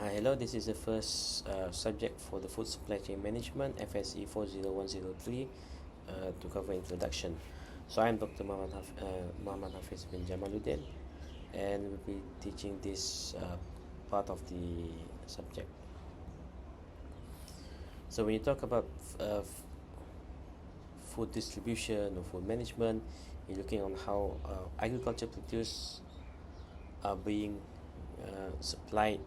Hello, this is the first subject for the Food Supply Chain Management, FSE 40103, to cover introduction. So I'm Dr. Muhammad Hafiz bin Jamaluddin, and we'll be teaching this part of the subject. So when you talk about food distribution or food management, you're looking on how agriculture produce are being supplied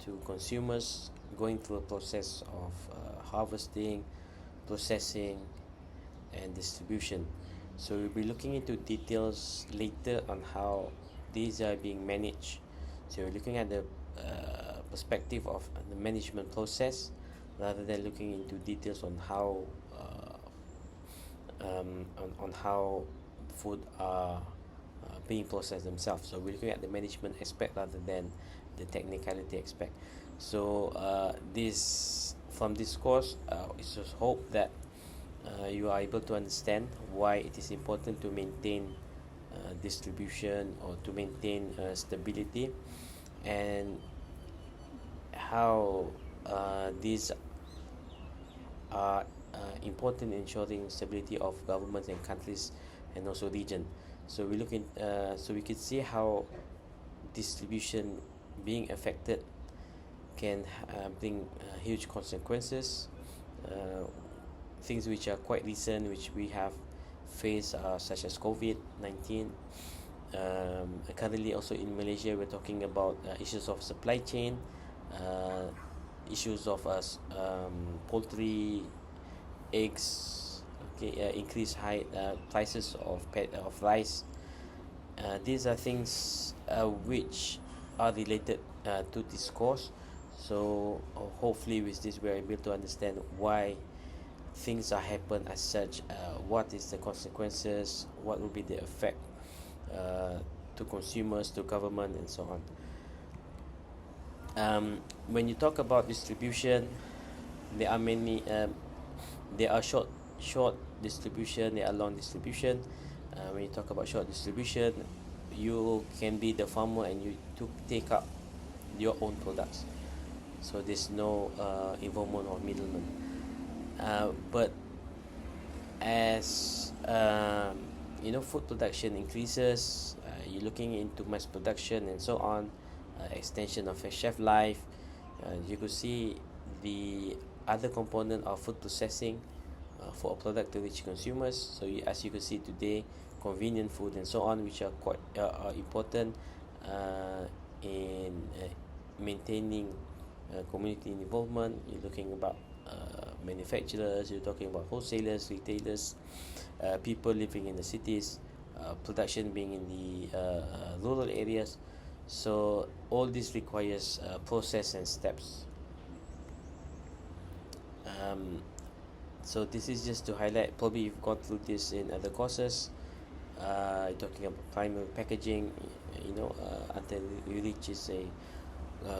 to consumers, going through a process of harvesting, processing, and distribution. So we'll be looking into details later on how these are being managed. So we're looking at the perspective of the management process rather than looking into details on how on how food are being processed themselves. So we're looking at the management aspect rather than the technicality aspect. So this from this course, it's just hope that you are able to understand why it is important to maintain distribution or to maintain stability, and how these are important in ensuring stability of governments and countries and also region. So we look in, so we can see how distribution being affected can bring huge consequences. Uh, Things which are quite recent, which we have faced, such as COVID-19. Currently, also in Malaysia, we're talking about issues of supply chain, uh, issues of poultry, eggs, okay, increased high prices of rice. These are things which are related to this course. So hopefully with this we are able to understand why things are happen as such, what is the consequences, what will be the effect uh, to consumers, to government, and so on. When you talk about distribution, there are many. There are short distribution. There are long distribution. When you talk about short distribution, you can be the farmer and you to take up your own products. So there's no involvement of middlemen. But as food production increases, you're looking into mass production and so on, extension of a shelf life. You could see the other component of food processing for a product to reach consumers. So as you can see today, convenient food and so on, which are quite are important in maintaining community involvement. You're looking about manufacturers, you're talking about wholesalers, retailers, people living in the cities, production being in the rural areas. So all this requires process and steps. Um, so this is just to highlight. Probably you've gone through this in other courses. Talking about primary packaging, until you reach is a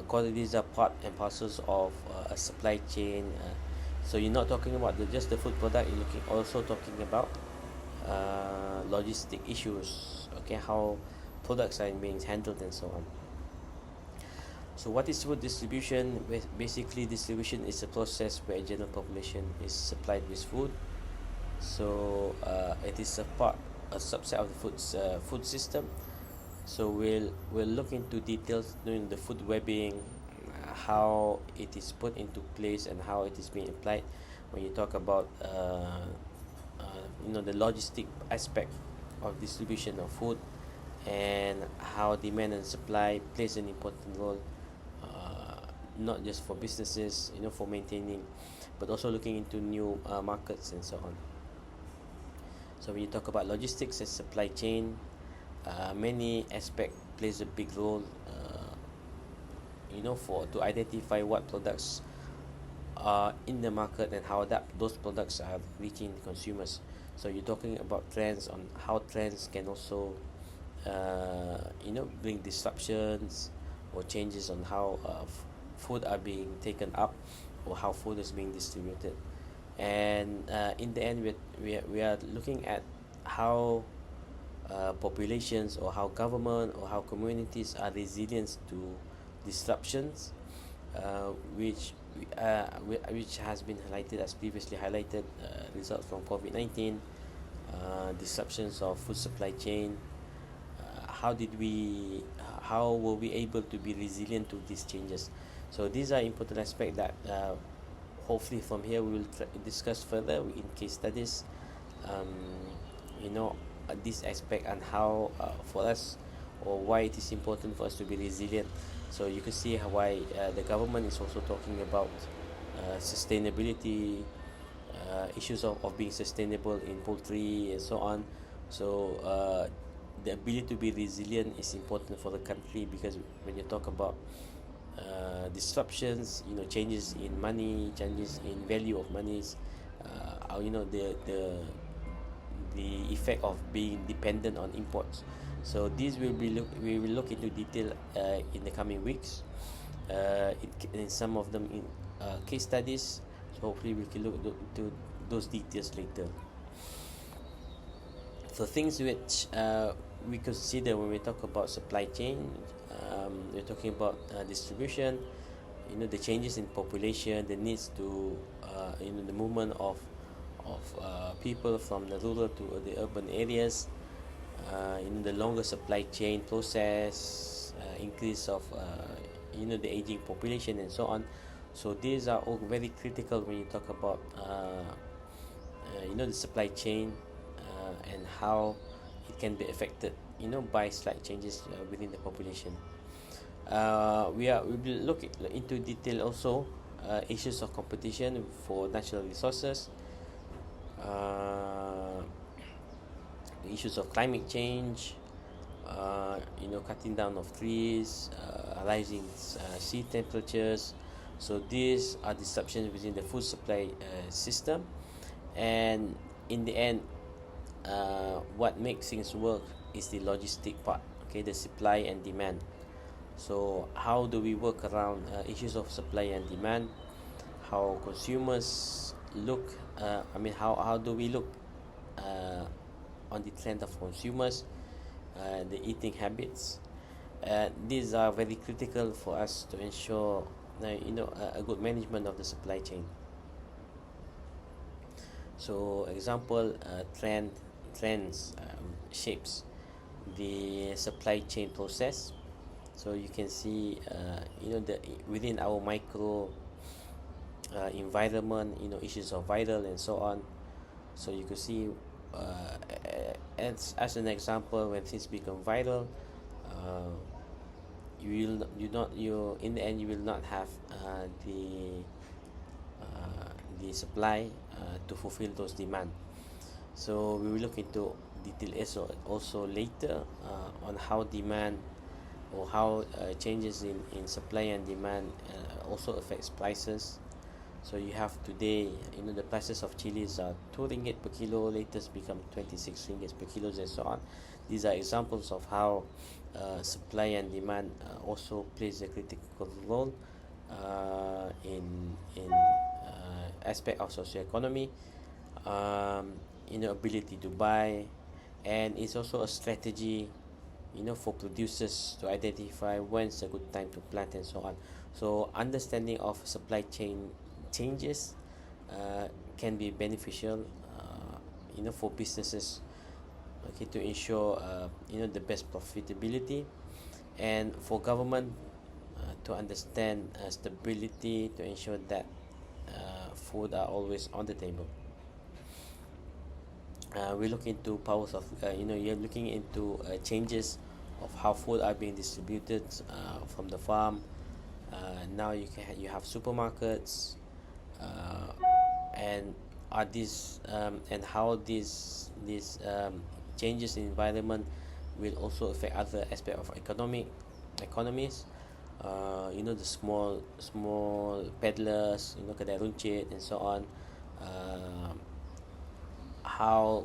commodities are part and parcels of a supply chain. So you're not talking about just the food product. You're looking also talking about logistic issues. Okay, how products are being handled and so on. So what is food distribution? Basically, distribution is a process where a general population is supplied with food. So it is a subset of the food system. So we'll look into details during the food webbing, how it is put into place and how it is being applied. When you talk about the logistic aspect of distribution of food, and how demand and supply plays an important role, not just for businesses, for maintaining, but also looking into new markets and so on. So when you talk about logistics and supply chain, many aspect plays a big role, for to identify what products are in the market and how those products are reaching consumers. So you're talking about trends, on how trends can also bring disruptions or changes on how food are being taken up or how food is being distributed. And in the end, we are looking at how populations or how government or how communities are resilient to disruptions, uh, which which has been highlighted as previously highlighted, results from COVID-19, disruptions of food supply chain. How were we able to be resilient to these changes? So these are important aspects that hopefully from here we will discuss further in case studies, um, you know this aspect and how, for us, or why it is important for us to be resilient. So you can see how why the government is also talking about sustainability, issues of being sustainable in poultry and so on. So the ability to be resilient is important for the country, because when you talk about disruptions, changes in money, changes in value of monies, the effect of being dependent on imports. So these we will look into detail in the coming weeks. In some of them in case studies. So hopefully we can look into those details later. So things which we consider when we talk about supply chain, we're talking about distribution, the changes in population, the needs to, the movement of people from the rural to the urban areas, in the longer supply chain process, increase of the aging population and so on. So these are all very critical when you talk about the supply chain, and how it can be affected by slight changes within the population. We will look into detail also issues of competition for natural resources, uh, issues of climate change, cutting down of trees, rising sea temperatures. So these are disruptions within the food supply system, and in the end, what makes things work is the logistic part, okay, the supply and demand. So how do we work around issues of supply and demand? How consumers look? How do we look uh, on the trend of consumers, the eating habits? These are very critical for us to ensure a good management of the supply chain. So example, trends shapes the supply chain process. So you can see within our micro environment, issues of viral and so on. So you could see, as an example, when things become viral, uh, you in the end you will not have the supply to fulfill those demand. So we will look into detail also later on how demand, or how changes in supply and demand also affects prices. So you have today, the prices of chilies are 2 ringgit per kilo, latest become 26 ringgit per kilo, and so on. These are examples of how supply and demand also plays a critical role in aspect of socioeconomy, ability to buy, and it's also a strategy for producers to identify when's a good time to plant and so on. So understanding of supply chain changes can be beneficial for businesses, okay, to ensure the best profitability, and for government to understand stability, to ensure that food are always on the table. We look into powers of you're looking into changes of how food are being distributed from the farm. Now you have supermarkets, uh, and are these and how these changes in environment will also affect other aspect of economies. The small peddlers, kedai runcit and so on. Uh, how,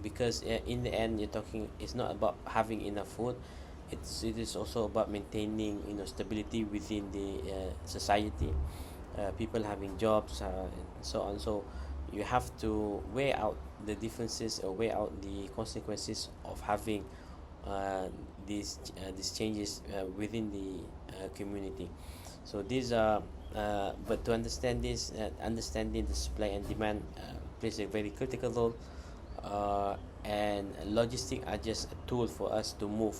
because in the end you're talking, it's not about having enough food, it is also about maintaining stability within the society, people having jobs, and so on. So you have to weigh out the differences, or weigh out the consequences of having uh, these changes within the community. So these are but to understand this, understanding the supply and demand plays a very critical role, and logistics are just a tool for us to move,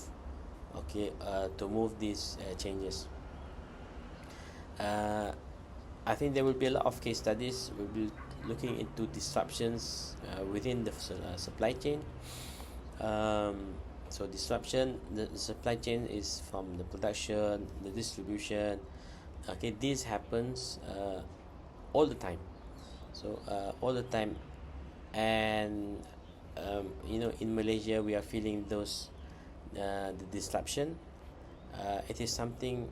to move these changes. uh, I think there will be a lot of case studies. We'll be looking into disruptions within the supply chain. um, so disruption, the supply chain is from the production, the distribution. This happens all the time. So all the time, and in Malaysia we are feeling those the disruption. It is something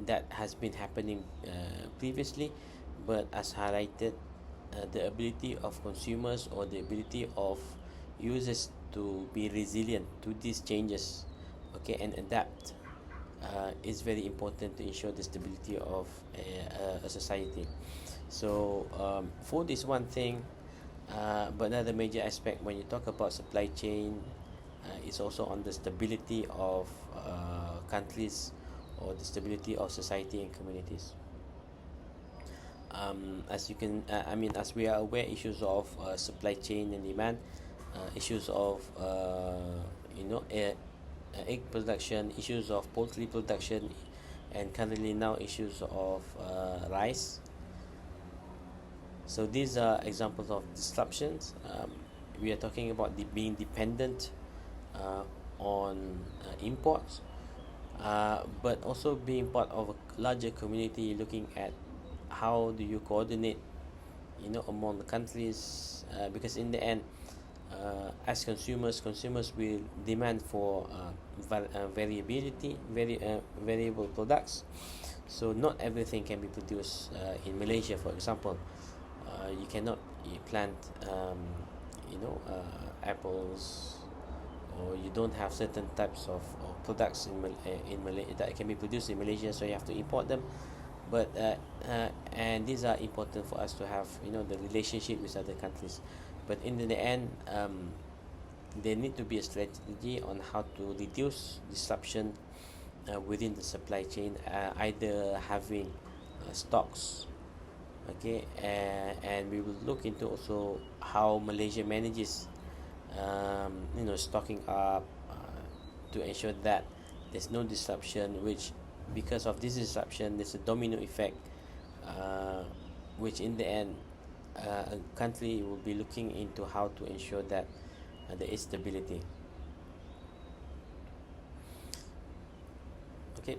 that has been happening previously, but as highlighted, the ability of consumers or the ability of users to be resilient to these changes, and adapt, is very important to ensure the stability of a society. So food is one thing, but another major aspect when you talk about supply chain is also on the stability of countries, or the stability of society and communities. As you can, as we are aware, issues of supply chain and demand, issues of egg production, issues of poultry production, and currently now issues of rice. So these are examples of disruptions. We are talking about being dependent on imports, but also being part of a larger community, looking at how do you coordinate, among the countries, because in the end, as consumers will demand for variable products. So not everything can be produced in Malaysia, for example. You cannot plant apples, or you don't have certain types of products in Malaysia that can be produced in Malaysia, so you have to import them. But and these are important for us to have, the relationship with other countries. But in the end, there need to be a strategy on how to reduce disruption within the supply chain, either having stocks, and we will look into also how Malaysia manages stocking up, to ensure that there's no disruption, which because of this disruption there's a domino effect, which in the end, a country will be looking into how to ensure that there is stability.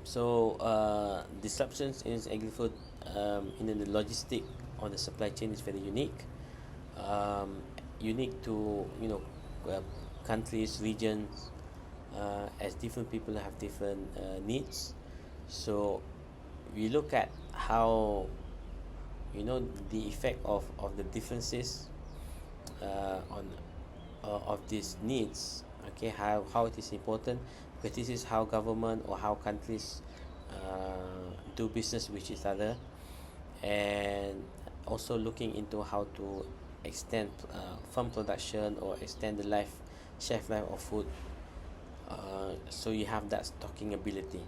So disruptions in agri-food, in the logistic or the supply chain is very unique, um, unique to countries, regions, as different people have different needs. So we look at how, the effect of the differences on of these needs, how it is important, because this is how government or how countries do business with each other, and also looking into how to extend farm production, or extend the shelf life of food, so you have that stocking ability.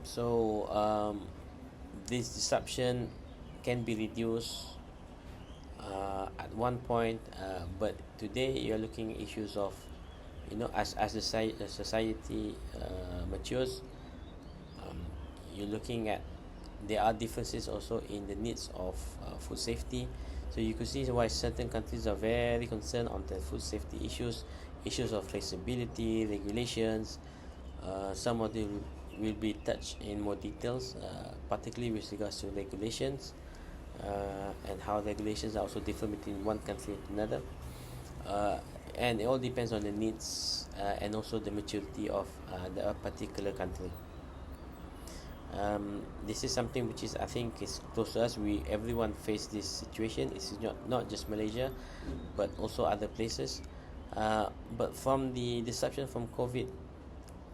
So this disruption can be reduced at one point, but today you're looking at issues of, as the society matures, um, you're looking at, there are differences also in the needs of food safety. So you could see why certain countries are very concerned on the food safety issues of traceability, regulations. Some of them will be touched in more details, particularly with regards to regulations, and how regulations are also different between one country to another. And it all depends on the needs, and also the maturity of the particular country. This is something which is, I think, is close to us. Everyone face this situation. It's not just Malaysia, but also other places. But from the disruption from COVID,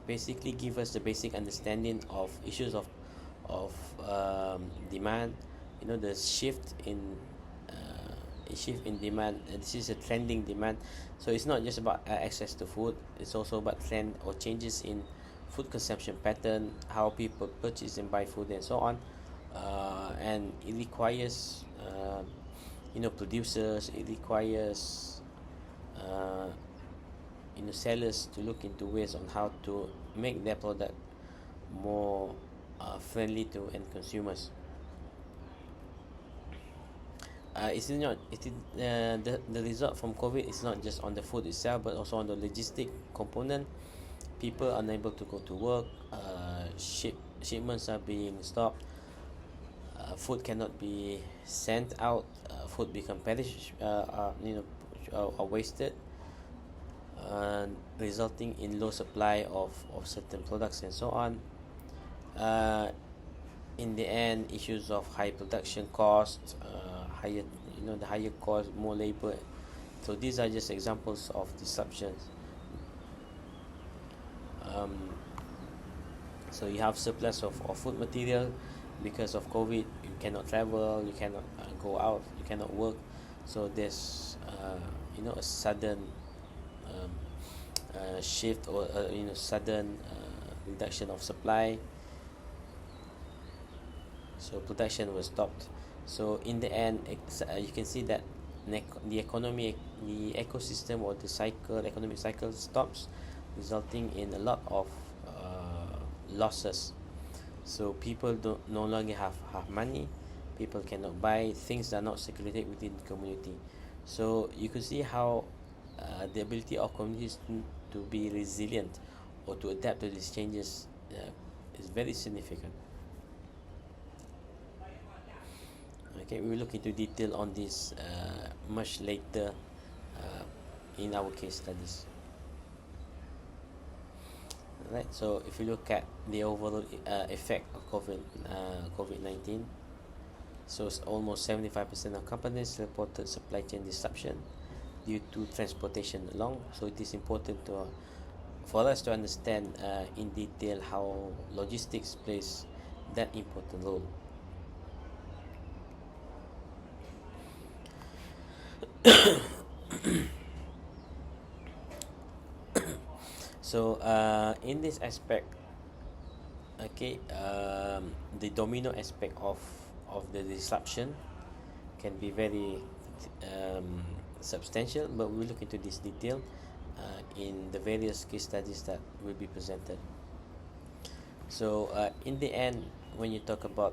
basically give us the basic understanding of issues of demand. The shift a shift in demand. This is a trending demand, so it's not just about access to food. It's also about trend or changes in food consumption pattern, how people purchase and buy food, and so on. And it requires producers. It requires uh, sellers to look into ways on how to make their product more friendly to end consumers. It's not it is, the result from COVID is not just on the food itself, but also on the logistic component. People are unable to go to work. Shipments are being stopped. Food cannot be sent out. Food become are wasted, resulting in low supply of certain products and so on. Uh, in the end, issues of high production costs, higher the higher cost, more labor. So these are just examples of disruptions. um, so you have surplus of food material because of COVID. You cannot travel, you cannot go out, you cannot work. So there's a sudden um, shift, or sudden reduction of supply. So production was stopped. So in the end, you can see that the ecosystem, or the economic cycle stops, resulting in a lot of losses. So people don't no longer have money. People cannot buy things that are not circulated within the community. So you can see how the ability of communities to be resilient or to adapt to these changes is very significant. Okay, we will look into detail on this much later in our case studies. Right. So if you look at the overall effect of COVID-19, so it's almost 75% of companies reported supply chain disruption due to transportation alone. So it is important for us to understand in detail how logistics plays that important role. So in this aspect, okay, the domino aspect of the disruption can be very um, substantial, but we'll look into this detail in the various case studies that will be presented. So in the end, when you talk about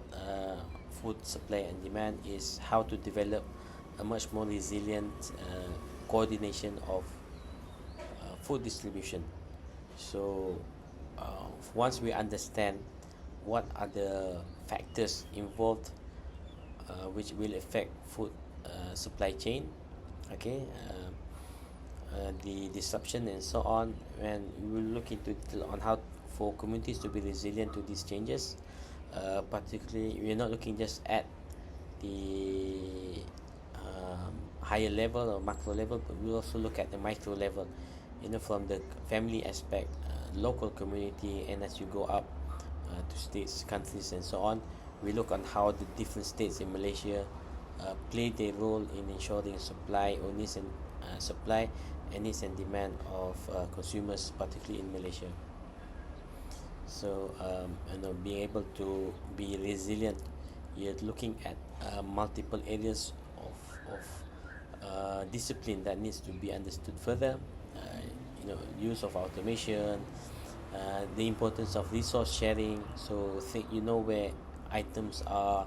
food supply and demand, is how to develop a much more resilient coordination of food distribution. So once we understand what are the factors involved which will affect food supply chain, okay, the disruption and so on, and we will look into detail on how for communities to be resilient to these changes. Particularly, we're not looking just at the higher level or macro level, but we also look at the micro level, from the family aspect, local community, and as you go up to states, countries, and so on, we look on how the different states in Malaysia play their role in ensuring supply or needs and supply and needs and demand of consumers, particularly in Malaysia. So being able to be resilient, you're looking at multiple areas of discipline that needs to be understood further. Use of automation, the importance of resource sharing. So think where items are,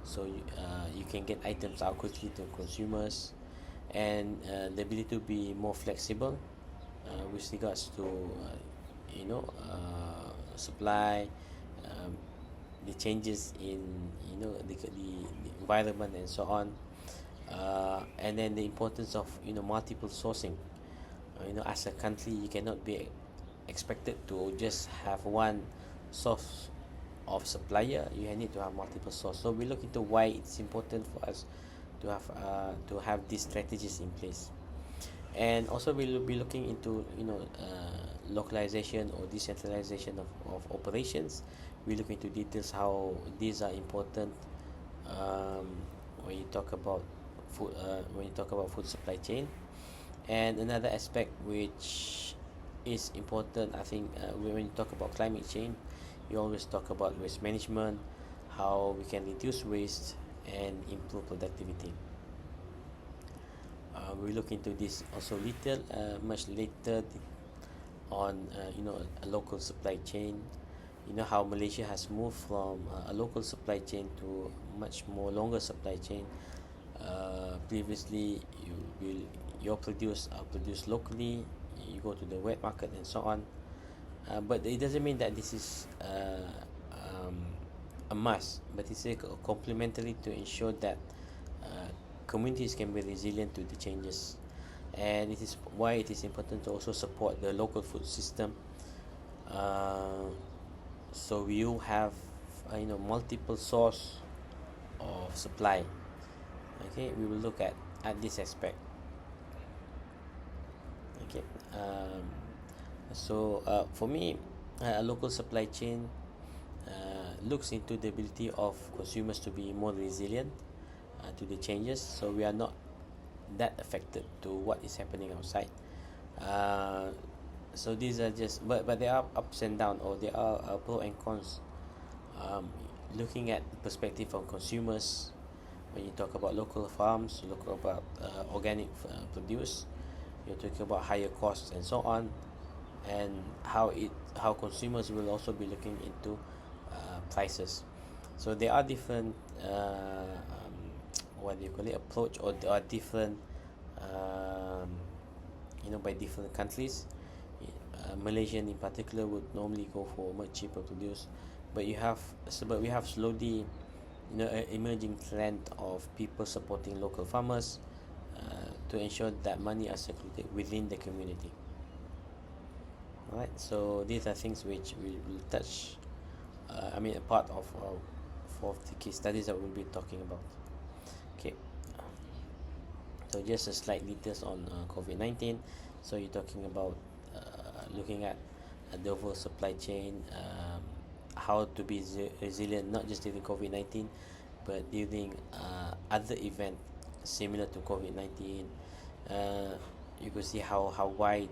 so you can get items out quickly to consumers, and the ability to be more flexible with regards to supply, um, the changes in the environment and so on, and then the importance of multiple sourcing. As a country, you cannot be expected to just have one source of supplier. You need to have multiple sources. So we look into why it's important for us to have these strategies in place, and also we'll be looking into localization or decentralization of operations. We look into details how these are important um, when you talk about food when you talk about food supply chain. And another aspect which is important, I think, when you talk about climate change, you always talk about waste management, how we can reduce waste and improve productivity. We look into this also little much later on, a local supply chain. You know how Malaysia has moved from a local supply chain to much more longer supply chain. Previously, your produce are produced locally. You go to the wet market and so on. But it doesn't mean that this is a must, but it's a complementary to ensure that communities can be resilient to the changes. And it is why it is important to also support the local food system. Uh, so you have multiple source of supply. Okay, we will look at this aspect. Okay, for me, a local supply chain looks into the ability of consumers to be more resilient to the changes, so we are not that affected to what is happening outside. uh, so these are just, but there are ups and downs, or there are pros and cons. Looking at the perspective of consumers, when you talk about local farms, you look about organic produce, you're talking about higher costs and so on, and how consumers will also be looking into prices. So there are different what do you call it, approach, or there are different um, by different countries. Malaysian in particular would normally go for much cheaper produce, but we have slowly an emerging trend of people supporting local farmers to ensure that money are circulated within the community. Alright, so these are things which we will touch. A part of the case studies that we'll be talking about. Okay, so just a slight details on COVID-19. So you're talking about looking at the overall supply chain, how to be resilient, not just during COVID-19, but during other event similar to COVID-19. You could see how wide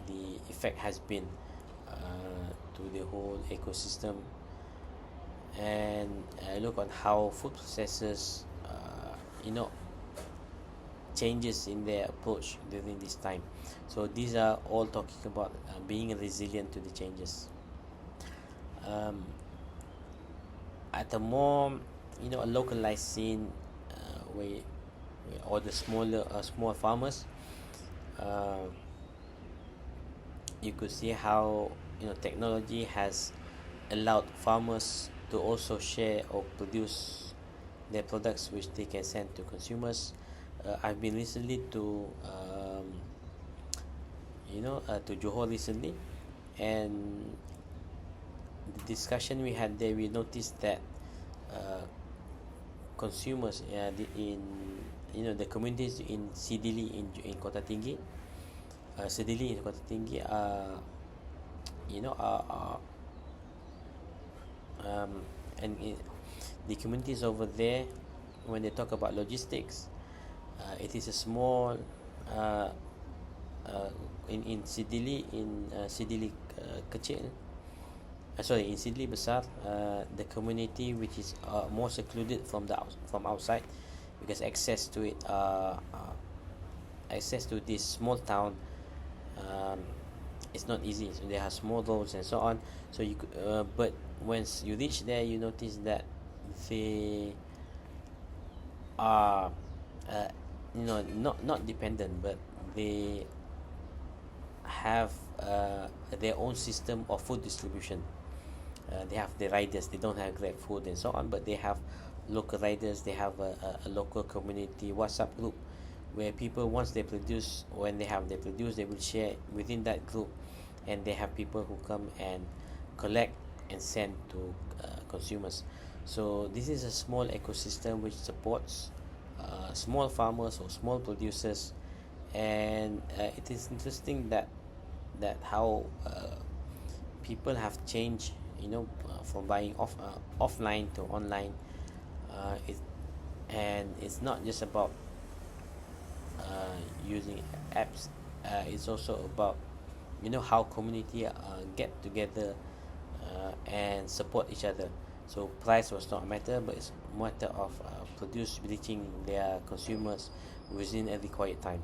the effect has been to the whole ecosystem, and look on how food processors changes in their approach during this time. So these are all talking about being resilient to the changes. um, at a more a localized scene, or the small farmers, uh, you could see how technology has allowed farmers to also share or produce their products which they can send to consumers. I've been recently to Johor recently, and the discussion we had there, we noticed that consumers the communities in Sidili in Kota Tinggi, are you know are and the communities over there, when they talk about logistics, it is a small uh, in Sidili kecil, in Sidli besar, the community which is more secluded from outside, because access to this small town um, is not easy. So they have small roads and so on. So but once you reach there, you notice that they are not dependent, but they have their own system of food distribution. They have the riders. They don't have Grab Food and so on, but they have local riders. They have a local community WhatsApp group where people, once they produce, when they produce, they will share within that group, and they have people who come and collect and send to consumers. So this is a small ecosystem which supports small farmers or small producers, and it is interesting that how people have changed, from buying offline to online. It and it's not just about using apps. It's also about how community get together and support each other. So price was not a matter, but it's a matter of produce reaching their consumers within a required time.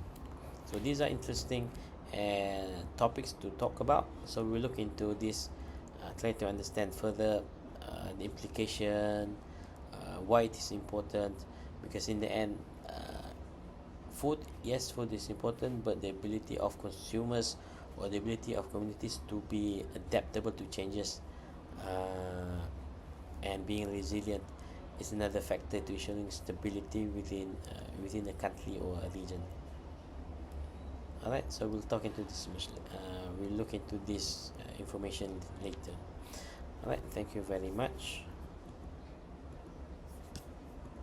So these are interesting topics to talk about. So we'll look into this, try to understand further the implication, why it is important. Because in the end, food, yes, food is important, but the ability of consumers or the ability of communities to be adaptable to changes uh, and being resilient is another factor to ensuring stability within a country or a region. All right, so we'll talk into this we'll look into this information later. All right, thank you very much.